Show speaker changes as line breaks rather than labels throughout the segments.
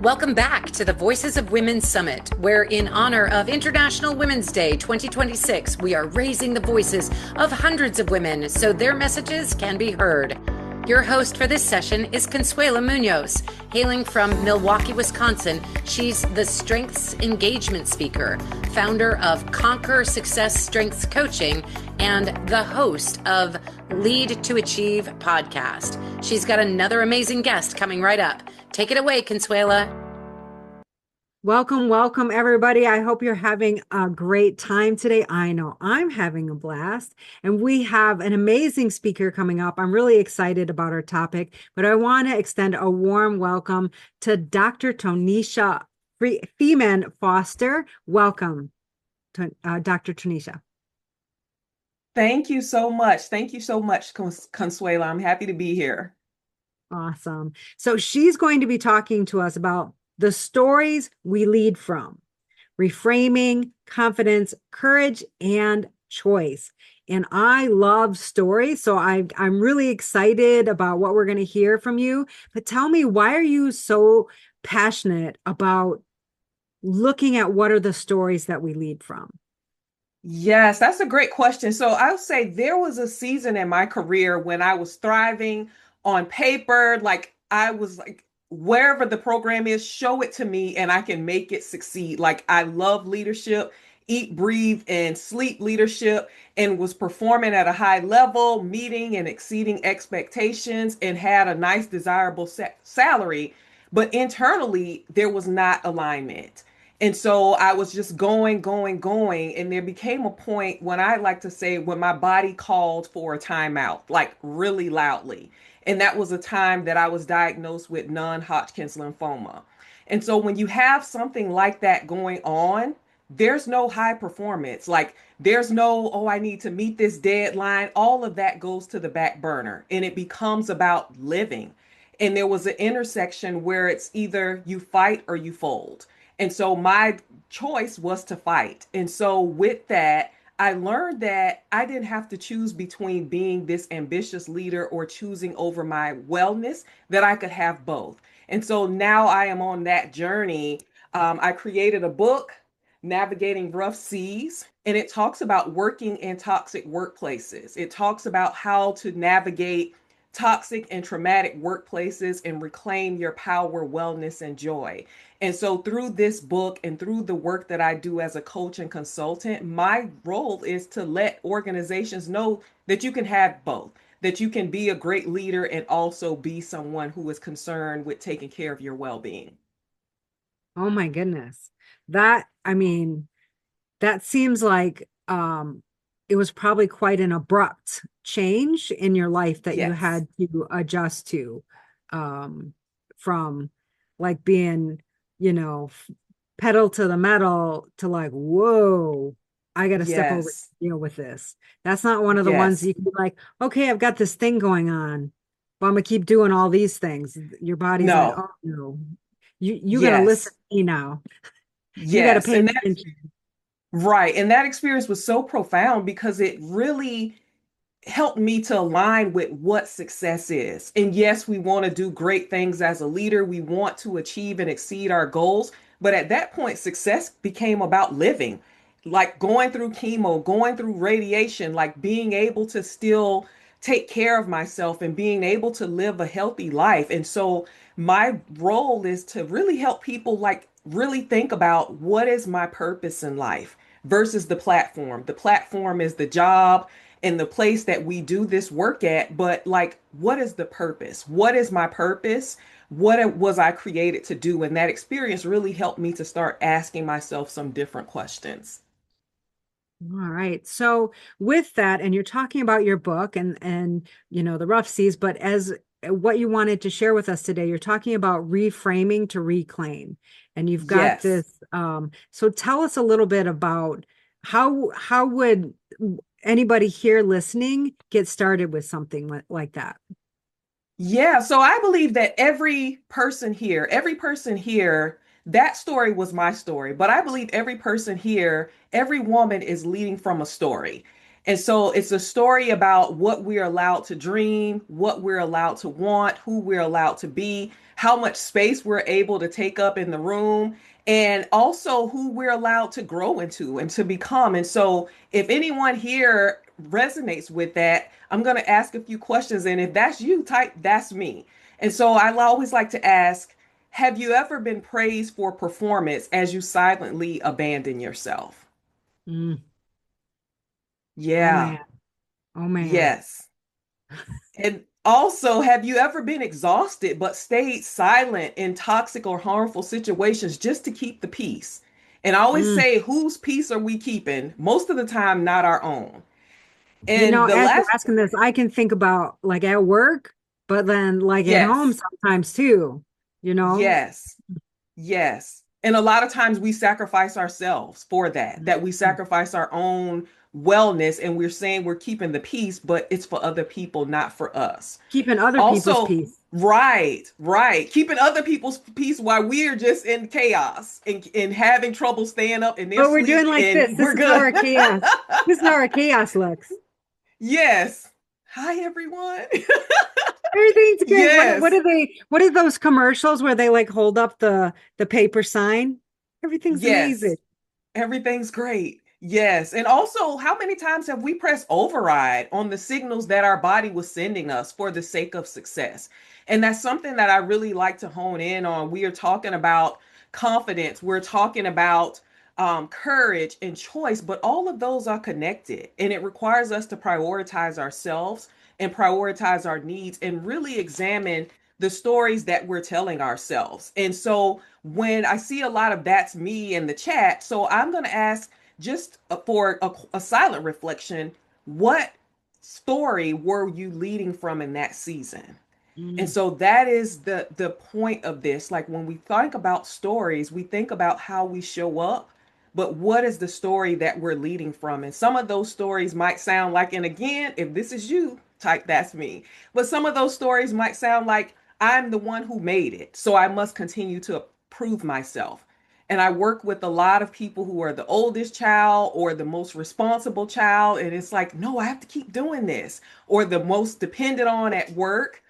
Welcome back to the Voices of Women Summit, where in honor of International Women's Day 2026, we are raising the voices of hundreds of women so their messages can be heard. Your host for this session is Consuela Munoz. Hailing from Milwaukee, Wisconsin, she's the Strengths Engagement Speaker, founder of Conquer Success Strengths Coaching, and the host of Lead to Achieve podcast. She's got another amazing guest coming right up. Take it away, Consuela.
Welcome, everybody. I hope you're having a great time today. I know I'm having a blast, and we have an amazing speaker coming up. I'm really excited about our topic, but I want to extend a warm welcome to Dr. Tonicia Freeman-Foster. Welcome, Dr. Tonicia.
Thank you so much. Thank you so much, Consuela. I'm happy to be here.
Awesome. So she's going to be talking to us about the stories we lead from, reframing, confidence, courage, and choice. And I love stories, so I'm really excited about what we're going to hear from you. But tell me, why are you so passionate about looking at what are the stories that we lead from?
Yes, that's a great question. So I'll say there was a season in my career when I was thriving on paper. Like I was like, wherever the program is, show it to me and I can make it succeed. Like I love leadership, eat, breathe, and sleep leadership, and was performing at a high level, meeting and exceeding expectations, and had a nice, desirable salary. But internally, there was not alignment. And so I was just going. And there became a point when I like to say, when my body called for a timeout, like really loudly. And that was a time that I was diagnosed with non-Hodgkin's lymphoma. And so when you have something like that going on, there's no high performance. Like there's no, oh, I need to meet this deadline. All of that goes to the back burner and it becomes about living. And there was an intersection where it's either you fight or you fold. And so my choice was to fight. And so with that, I learned that I didn't have to choose between being this ambitious leader or choosing over my wellness, that I could have both. And so now I am on that journey. I created a book, Navigating Rough Seas, and it talks about working in toxic workplaces. It talks about how to navigate toxic and traumatic workplaces and reclaim your power, wellness, and joy. And so, through this book and through the work that I do as a coach and consultant, my role is to let organizations know that you can have both, that you can be a great leader and also be someone who is concerned with taking care of your well being.
Oh my goodness. I mean, that seems like it was probably quite an abrupt change in your life that you
Yes.
had to adjust to, from like being, you know, pedal to the metal to like, whoa, I got to step over to
Yes.
deal with this. That's not one of the ones
Yes.
you can be like, okay, I've got this thing going on, but I'm gonna keep doing all these things. Your body's like,
No.
oh no, you got to listen
Yes.
to me now. You got to
Yes.
pay
And that
attention.
right. And that experience was so profound because it really helped me to align with what success is. And yes, we want to do great things as a leader. We want to achieve and exceed our goals. But at that point, success became about living, like going through chemo, going through radiation, like being able to still take care of myself and being able to live a healthy life. And so my role is to really help people like really think about what is my purpose in life versus the platform. The platform is the job and the place that we do this work at, but like, what is the purpose? What is my purpose? What was I created to do? And that experience really helped me to start asking myself some different questions.
All right. So with that, and you're talking about your book and the rough seas, but as what you wanted to share with us today, you're talking about reframing to reclaim. And you've got
Yes.
this, so tell us a little bit about how would anybody here listening get started with something like that?
Yeah, so I believe that every person here, that story was my story, but I believe every person here, every woman is leading from a story. And so it's a story about what we're allowed to dream, what we're allowed to want, who we're allowed to be, how much space we're able to take up in the room, and also who we're allowed to grow into and to become. And so if anyone here resonates with that, I'm going to ask a few questions. And if that's you, type, that's me. And so I always like to ask, have you ever been praised for performance as you silently abandon yourself?
Mm. Oh
Yeah.
man. Oh man.
Yes. And also, have you ever been exhausted but stayed silent in toxic or harmful situations just to keep the peace? And I always
Mm.
say, whose peace are we keeping? Most of the time, not our own.
You know,
And the
as you're
last,
asking this, I can think about like at work, but then like at home
yes,
sometimes too, you know?
yes. Yes. And a lot of times we sacrifice ourselves for that, that we
Mhm.
sacrifice our own wellness and we're saying we're keeping the peace, but it's for other people, not for us.
Keeping other people's
Also,
peace.
right, right. Keeping other people's peace while we're just in chaos and having trouble staying up in their
But we're doing
sleep
like this.
and
This
we're
is how
good.
our chaos. This is how our chaos looks.
Yes. Hi, everyone.
Everything's great. What
Yes.
are they? What are those commercials where they like hold up the paper sign? Everything's amazing.
Yes. Everything's great. Yes. And also, how many times have we pressed override on the signals that our body was sending us for the sake of success? And that's something that I really like to hone in on. We are talking about confidence, we're talking about courage and choice, but all of those are connected. And it requires us to prioritize ourselves and prioritize our needs and really examine the stories that we're telling ourselves. And so when I see a lot of that's me in the chat, so I'm going to ask just for a silent reflection, what story were you leading from in that season? And
Mm.
so that is the point of this. Like when we think about stories, we think about how we show up, but what is the story that we're leading from? And some of those stories might sound like, and again, if this is you, type that's me. But some of those stories might sound like I'm the one who made it, so I must continue to prove myself. And I work with a lot of people who are the oldest child or the most responsible child. And it's like, no, I have to keep doing this, or the most dependent on at work.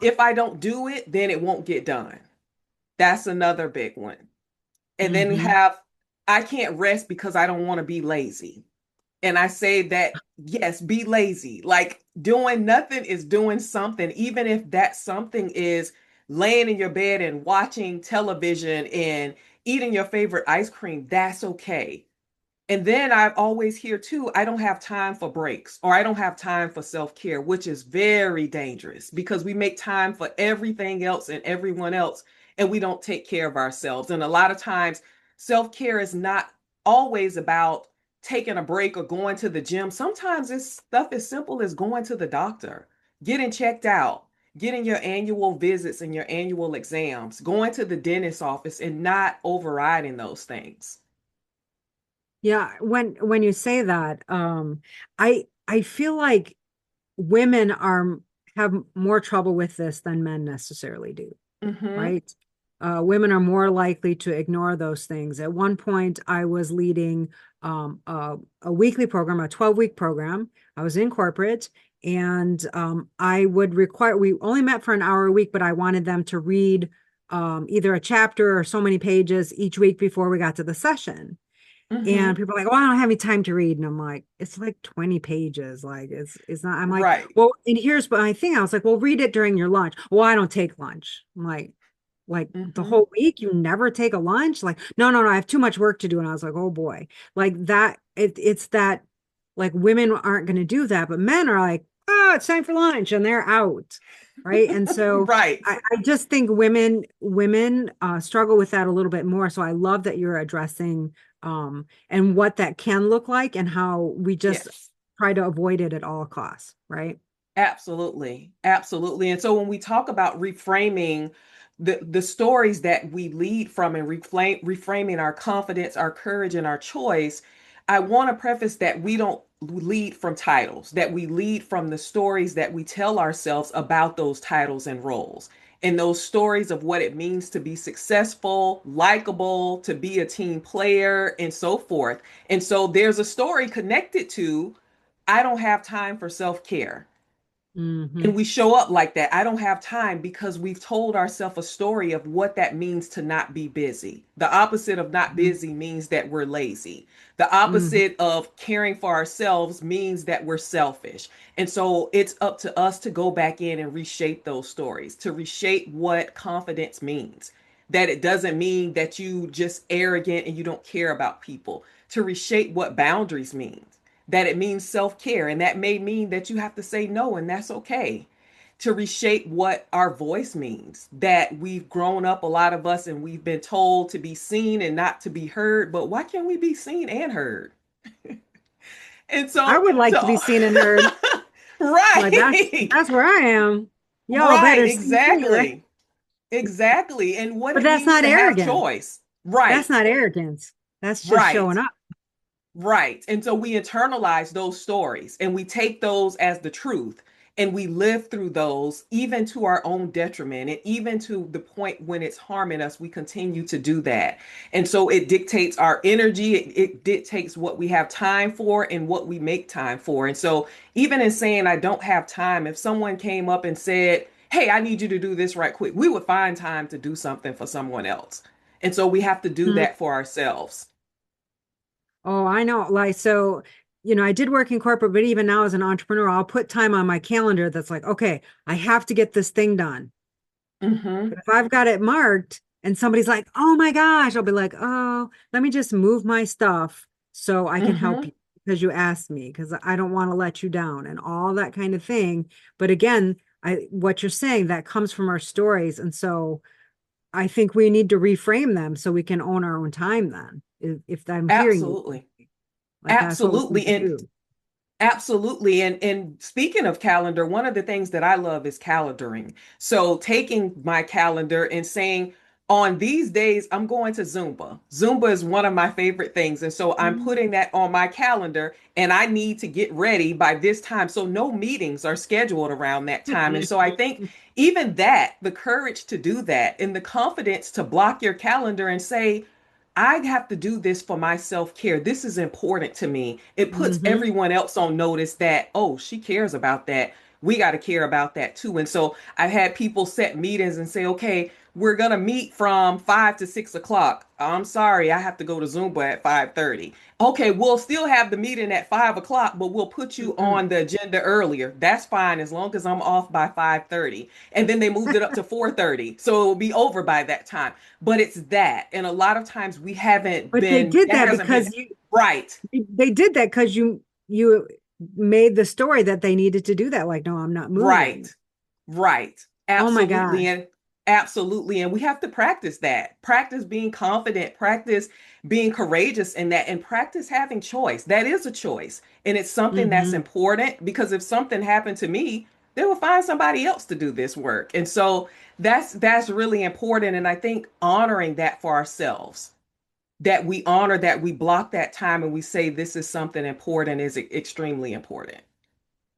If I don't do it, then it won't get done. That's another big one. And then
Hmm.
have, I can't rest because I don't want to be lazy. And I say that, yes, be lazy. Like doing nothing is doing something, even if that something is laying in your bed and watching television and eating your favorite ice cream, that's okay. And then I always hear too, I don't have time for breaks or I don't have time for self care, which is very dangerous because we make time for everything else and everyone else and we don't take care of ourselves. And a lot of times, self care is not always about taking a break or going to the gym. Sometimes it's stuff as simple as going to the doctor, getting checked out, getting your annual visits and your annual exams, going to the dentist office and not overriding those things.
Yeah, when you say that, I feel like women are have more trouble with this than men necessarily do,
Mm-hmm.
right? Women are more likely to ignore those things. At one point, I was leading a weekly program, a 12-week program. I was in corporate, and I would require, we only met for an hour a week, but I wanted them to read either a chapter or so many pages each week before we got to the session. And
Mm-hmm.
people are like, "Oh, I don't have any time to read." And I'm like, "It's like 20 pages. Like it's not." I'm like,
Right.
"Well," and here's my thing. I was like, "Well, read it during your lunch." "Well, I don't take lunch." I'm like the
Mm-hmm.
whole week you never take a lunch? Like, no, no, no, I have too much work to do. And I was like, "Oh boy." Like that it's that like women aren't going to do that, but men are like, "Oh, it's time for lunch," and they're out. Right. And so
Right.
I just think women struggle with that a little bit more. So I love that you're addressing and what that can look like and how we just
Yes.
try to avoid it at all costs, right?
Absolutely. Absolutely. And so when we talk about reframing the stories that we lead from and reframing our confidence, our courage, and our choice, I want to preface that we don't lead from titles, that we lead from the stories that we tell ourselves about those titles and roles. And those stories of what it means to be successful, likable, to be a team player, and so forth. And so there's a story connected to I don't have time for self-care.
Hmm.
And we show up like that. I don't have time because we've told ourselves a story of what that means to not be busy. The opposite of not busy means that we're lazy. The
Hmm.
opposite of caring for ourselves means that we're selfish. And so it's up to us to go back in and reshape those stories, to reshape what confidence means. That it doesn't mean that you just arrogant and you don't care about people. To reshape what boundaries mean, that it means self-care, and that may mean that you have to say no, and that's okay. To reshape what our voice means, that we've grown up, a lot of us, and we've been told to be seen and not to be heard, but why can't we be seen and heard? And
I
so
would like to be
so
seen and heard. Like
right.
that's where I am. Y'all
Right,
better see me, right?
exactly. Exactly. And what
But
it
that's
means
not
to have
arrogance.
choice.
That's
Right.
not arrogance. That's just
Right.
showing up.
Right. And so we internalize those stories and we take those as the truth and we live through those even to our own detriment, and even to the point when it's harming us, we continue to do that. And so it dictates our energy, it dictates what we have time for and what we make time for. And so even in saying I don't have time, if someone came up and said, "Hey, I need you to do this right quick," we would find time to do something for someone else. And so we have to do
Mm.
that for ourselves.
Oh, I know. Like, so, I did work in corporate, but even now as an entrepreneur, I'll put time on my calendar that's like, okay, I have to get this thing done.
Mhm.
But if I've got it marked and somebody's like, oh my gosh, I'll be like, oh, let me just move my stuff so I can help
Mhm.
you because you asked me, because I don't want to let you down and all that kind of thing. But again, what you're saying, that comes from our stories. And so I think we need to reframe them so we can own our own time then, if I'm hearing you.
Absolutely.
Like that's what we need
Absolutely.
to
And
do.
absolutely. And speaking of calendar, one of the things that I love is calendaring. So taking my calendar and saying, on these days, I'm going to Zumba. Zumba is one of my favorite things. And so I'm putting
Mm.
that on my calendar and I need to get ready by this time. So no meetings are scheduled around that time. And so I think even that, the courage to do that and the confidence to block your calendar and say, I have to do this for my self care. This is important to me. It puts
Hmm.
everyone else on notice that, oh, she cares about that. We got to care about that too. And so I've had people set meetings and say, okay, we're going to meet from 5 to 6 o'clock. I'm sorry, I have to go to Zumba at 5:30. Okay, we'll still have the meeting at 5 o'clock, but we'll put you
Hmm.
on the agenda earlier. That's fine as long as I'm off by 5:30. And then they moved it up to 4:30. So it will be over by that time. But it's that. And a lot of times we haven't
But they
been,
did
that
that
hasn't been
because you
right.
they did that because you made the story that they needed to do that. Like, no, I'm not moving.
Right. Right.
Oh my
Absolutely.
gosh.
And absolutely. And we have to practice that. Practice being confident, practice being courageous in that, and practice having choice. That is a choice. And it's something that's
Hmm.
important because if something happened to me, they will find somebody else to do this work. And so that's really important. And I think honoring that for ourselves, that we honor that, we block that time and we say this is something important, is extremely important.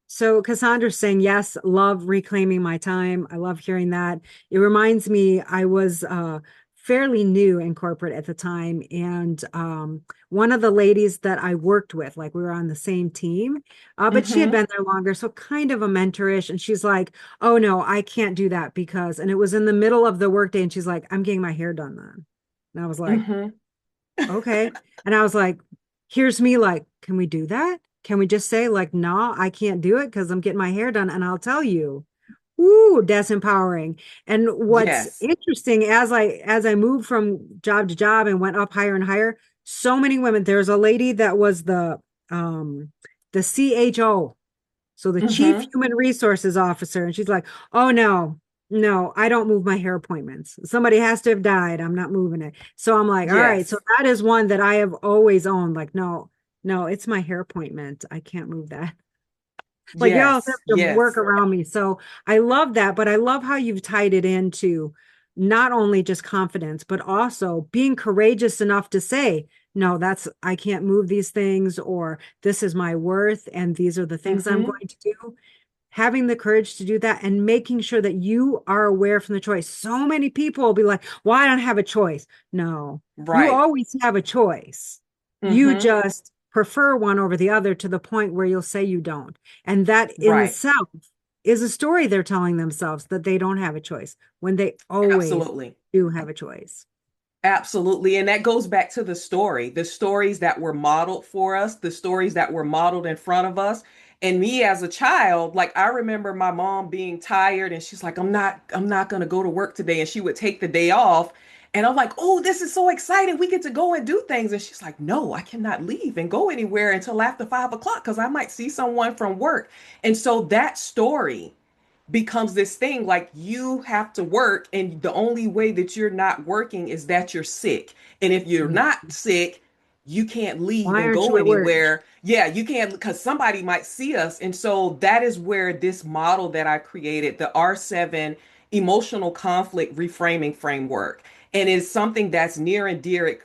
So Cassandra's saying, yes, love reclaiming my time. I love hearing that. It reminds me, I was fairly new in corporate at the time. And one of the ladies that I worked with, like we were on the same team, but she had
Mm-hmm.
been there longer. So kind of a mentorish. And she's like, oh no, I can't do that because, and it was in the middle of the workday. And she's like, I'm getting my hair done then. And I was like,
Mm-hmm.
okay. And I was like, here's me like, can we do that? Can we just say like, no, I can't do it because I'm getting my hair done and I'll tell you. Ooh, that's empowering. And what's
Yes.
interesting as I moved from job to job and went up higher and higher, so many women, there's a lady that was the CHO, so the chief
Mm-hmm.
human resources officer, and she's like, "Oh no, no, I don't move my hair appointments. Somebody has to have died. I'm not moving it." So I'm like, "All right." So
Yes.
that is one that I have always owned. Like, no, no, it's my hair appointment. I can't move that. Like y'all have
Yes.
to work
Yes.
around me. So I love that, but I love how you've tied it into not only just confidence, but also being courageous enough to say, no, I can't move these things, or this is my worth, and these are the things I'm
Mm-hmm.
going to do. Having the courage to do that and making sure that you are aware from the choice. So many people will be like, well, I don't have a choice. No, you
Right.
always have a choice. You
Mm-hmm.
just prefer one over the other to the point where you'll say you don't. And that in
Right.
itself is a story they're telling themselves, that they don't have a choice when they always
Absolutely.
do have a choice.
Absolutely. And that goes back to the story, the stories that were modeled for us, the stories that were modeled in front of us. And me as a child, like I remember my mom being tired and she's like, I'm not going to go to work today. And she would take the day off. And I'm like, oh, this is so exciting. We get to go and do things. And she's like, no, I cannot leave and go anywhere until after 5 o'clock because I might see someone from work. And so that story becomes this thing like you have to work, and the only way that you're not working is that you're sick. And if you're
Mm.
not sick, you can't leave
Why
and
aren't
go
you at work?
anywhere. Yeah, you can't because somebody might see us. And so that is where this model that I created, the R7 emotional conflict reframing framework, and it's something that's near and dear.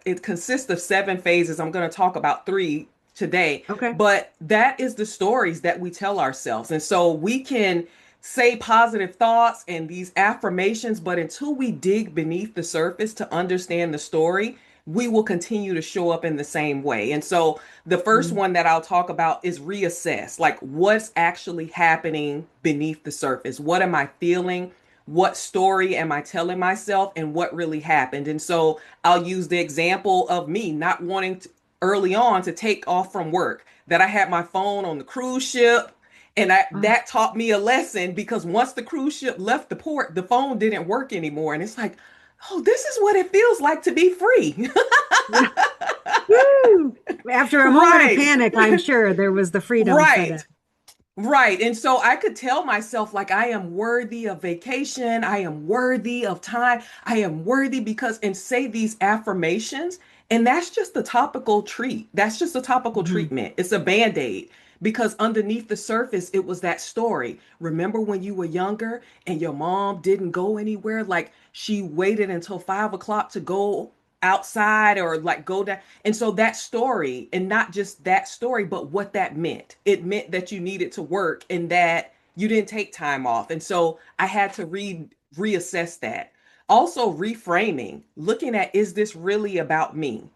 It consists of 7 phases. I'm going to talk about 3 today,
Okay.
but that is the stories that we tell ourselves. And so we can say positive thoughts and these affirmations, but until we dig beneath the surface to understand the story, we will continue to show up in the same way. And so the first
Mm.
one that I'll talk about is reassess, like what's actually happening beneath the surface. What am I feeling? What story am I telling myself, and what really happened? And so I'll use the example of me not wanting to, early on, to take off from work, that I had my phone on the cruise ship, and
Oh.
that taught me a lesson because once the cruise ship left the port, the phone didn't work anymore. And it's like, oh, this is what it feels like to be free.
Woo! After a moment of
Right.
panic, I'm sure there was the freedom set in.
Right. Right. And so I could tell myself, like, I am worthy of vacation. I am worthy of time. I am worthy because, and say these affirmations. And that's just the topical treat. That's just a topical
Mhm.
treatment. It's a band-aid because underneath the surface, it was that story. Remember when you were younger and your mom didn't go anywhere? Like she waited until 5 o'clock to go outside or like go down. And so that story, and not just that story, but what that meant. It meant that you needed to work and that you didn't take time off. And so I had to reassess that. Also reframing, looking at, is this really about me?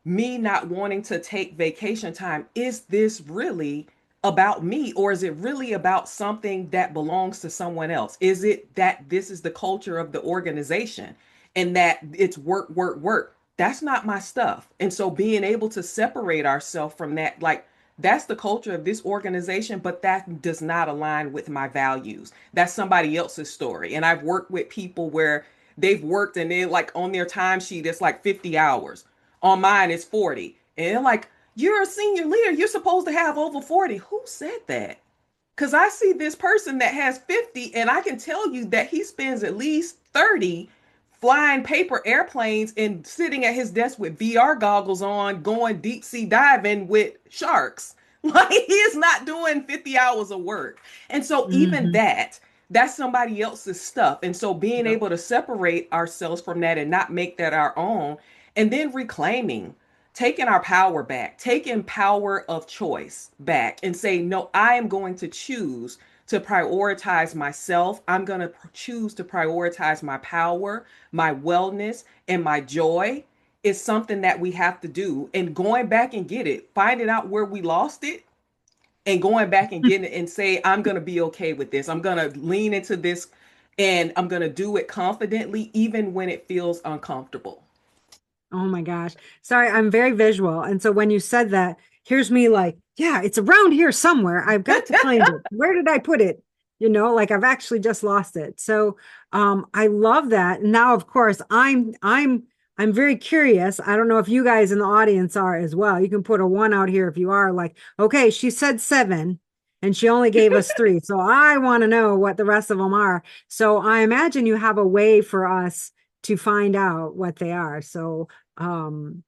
Me not wanting to take vacation time, is this really about me, or is it really about something that belongs to someone else? Is it that this is the culture of the organization and that it's work, work, work? That's not my stuff. And so being able to separate ourselves from that, like, that's the culture of this organization, but that does not align with my values. That's somebody else's story. And I've worked with people where they've worked and they like on their timesheet, it's like 50 hours. On mine, it's 40. And they're like, you're a senior leader. You're supposed to have over 40. Who said that? Because I see this person that has 50, and I can tell you that he spends at least 30 flying paper airplanes and sitting at his desk with VR goggles on, going deep sea diving with sharks. Like he is not doing 50 hours of work. And so even
Mhm.
that's somebody else's stuff. And so being
Yep.
able to separate ourselves from that and not make that our own, and then reclaiming, taking our power back, taking power of choice back and say, no, I am going to choose to prioritize myself. I'm going to choose to prioritize my power, my wellness, and my joy is something that we have to do. And going back and get it, finding out where we lost it and going back and getting it and say, I'm going to be okay with this. I'm going to lean into this and I'm going to do it confidently, even when it feels uncomfortable.
Oh my gosh. Sorry, I'm very visual. And so when you said that, here's me like, yeah, it's around here somewhere. I've got to find it. Where did I put it? Like I've actually just lost it. So I love that. Now, of course, I'm very curious. I don't know if you guys in the audience are as well. You can put a 1 out here if you are like, okay, she said 7 and she only gave us 3. So I want to know what the rest of them are. So I imagine you have a way for us to find out what they are. So um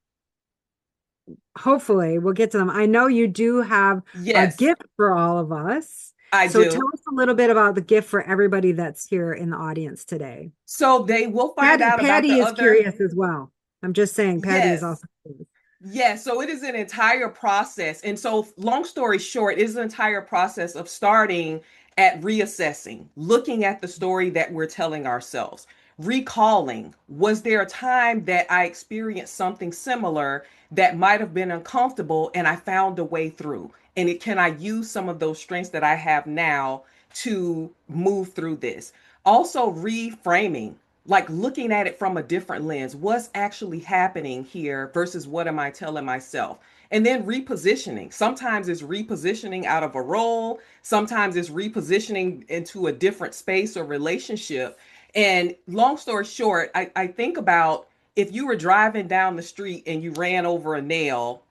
hopefully we'll get to them. I know you do have a
Yes,
gift for all of us.
I
So tell
do.
us a little bit about the gift for everybody that's here in the audience today.
So they will find
Patty,
out about the
Patty is
other.
curious as well. I'm just saying Patty is
Yes.
also curious.
Yes, so it is an entire process. And so, long story short, it is an entire process of starting at reassessing, looking at the story that we're telling ourselves, recalling, was there a time that I experienced something similar that might have been uncomfortable and I found a way through? And can I use some of those strengths that I have now to move through this? Also, reframing, like looking at it from a different lens. What's actually happening here versus what am I telling myself? And then repositioning. Sometimes it's repositioning out of a role, sometimes it's repositioning into a different space or relationship. And long story short, I think about if you were driving down the street and you ran over a nail,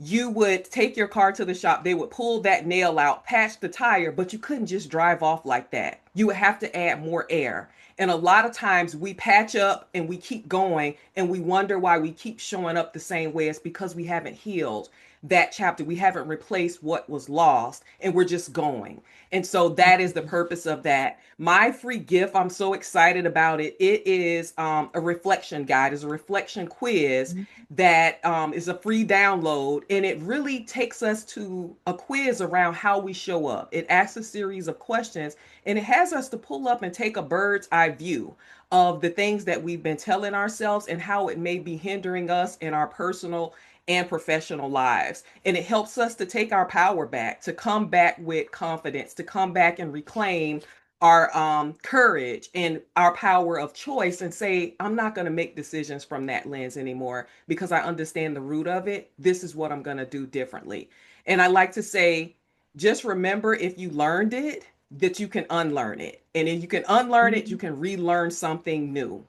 you would take your car to the shop. They would pull that nail out, patch the tire, but you couldn't just drive off like that. You would have to add more air. And a lot of times we patch up and we keep going and we wonder why we keep showing up the same way. It's because we haven't healed that chapter. We haven't replaced what was lost and we're just going. And so that is the purpose of that. My free gift, I'm so excited about it. It is a reflection guide, is a reflection quiz that is a free download. And it really takes us to a quiz around how we show up. It asks a series of questions and it has us to pull up and take a bird's eye view of the things that we've been telling ourselves and how it may be hindering us in our personal and professional lives. And it helps us to take our power back, to come back with confidence, to come back and reclaim our courage and our power of choice and say, I'm not going to make decisions from that lens anymore because I understand the root of it. This is what I'm going to do differently. And I like to say, just remember if you learned it, that you can unlearn it. And if you can unlearn it, you can relearn something new.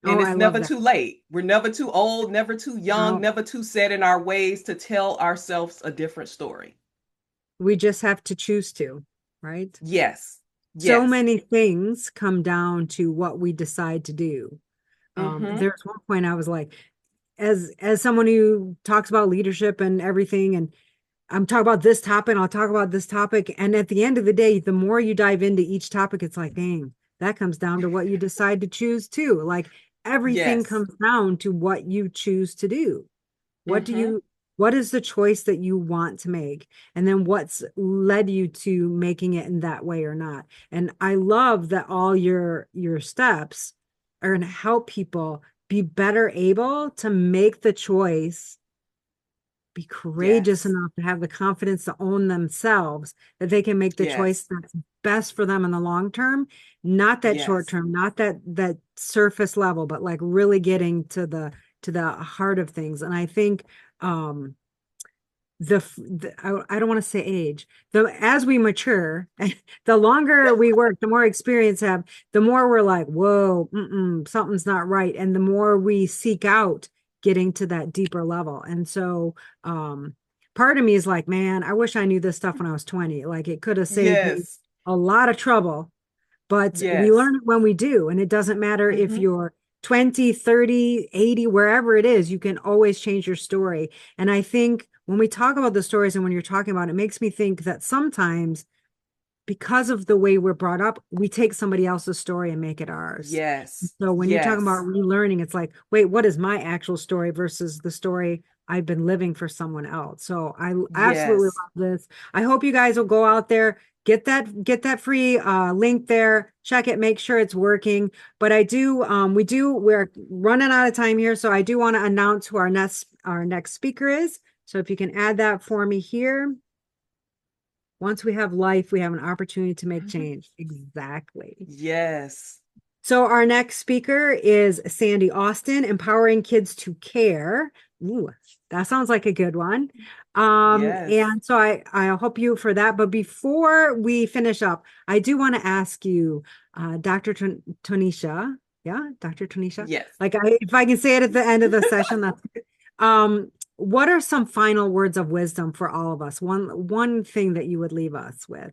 Oh,
And
I
it's
love
never
that.
too late. We're never too old, never too young,
No,
never too set in our ways to tell ourselves a different story.
we just have to choose to, right?
Yes.
So
Yes.
many things come down to what we decide to do.
Mm-hmm.
There's one point I was like, as someone who talks about leadership and everything, and I'm talking about this topic, I'll talk about this topic. And at the end of the day, the more you dive into each topic, it's like, dang, that comes down to what you decide to choose too. Like everything
Yes.
comes down to what you choose to do. What do
Mm-hmm.
you, what is the choice that you want to make? And then what's led you to making it in that way or not? And I love that all your steps are going to help people be better able to make the choice, be courageous
Yes.
enough to have the confidence to own themselves, that they can make the choice
Yes.
that's best for them in the long term, not that short
Yes.
term, not that surface level, but like really getting to the heart of things. And I think um I don't want to say age, the as we mature, the longer we work, the more experience have, the more we're like, whoa, something's not right, and the more we seek out getting to that deeper level. And so part of me is like, man, I wish I knew this stuff when I was 20. Like it could have saved me
Yes.
a lot of trouble, but we
Yes.
learn it when we do. And it doesn't matter if
Mm-hmm.
you're 20, 30, 80, wherever it is, you can always change your story. And I think when we talk about the stories and when you're talking about it, it makes me think that sometimes because of the way we're brought up, we take somebody else's story and make it ours.
Yes.
So when you're talking about
Yes.
relearning, it's like, wait, what is my actual story versus the story I've been living for someone else? So I absolutely
Yes.
love this. I hope you guys will go out there, get that free link there, check it, make sure it's working. But I do, we're running out of time here, so I do want to announce who our next speaker is. So if you can add that for me here. Once we have life, we have an opportunity to make change. Exactly.
Yes.
So our next speaker is Sandy Austin, Empowering Kids to Care. Ooh, that sounds like a good one.
Yes.
And so I hope you for that. But before we finish up, I do want to ask you, Dr. Tonicia. Yeah, Dr. Tonicia.
Yes.
Like if I can say it at the end of the session, that's good. What are some final words of wisdom for all of us? One thing that you would leave us with.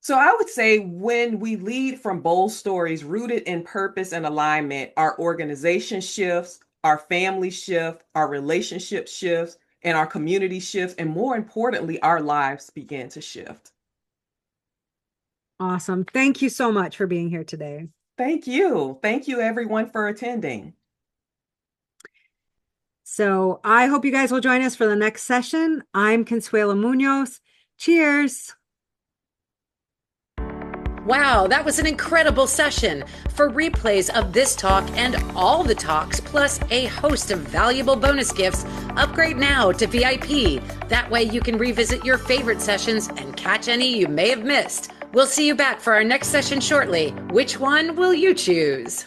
So I would say when we lead from bold stories rooted in purpose and alignment, our organization shifts, our family shift, our relationship shifts, and our community shifts, and more importantly, our lives begin to shift.
Awesome. Thank you so much for being here today.
Thank you. Thank you, everyone, for attending.
So I hope you guys will join us for the next session. I'm Consuelo Munoz. Cheers.
Wow, that was an incredible session. For replays of this talk and all the talks, plus a host of valuable bonus gifts, upgrade now to VIP. That way you can revisit your favorite sessions and catch any you may have missed. We'll see you back for our next session shortly. Which one will you choose?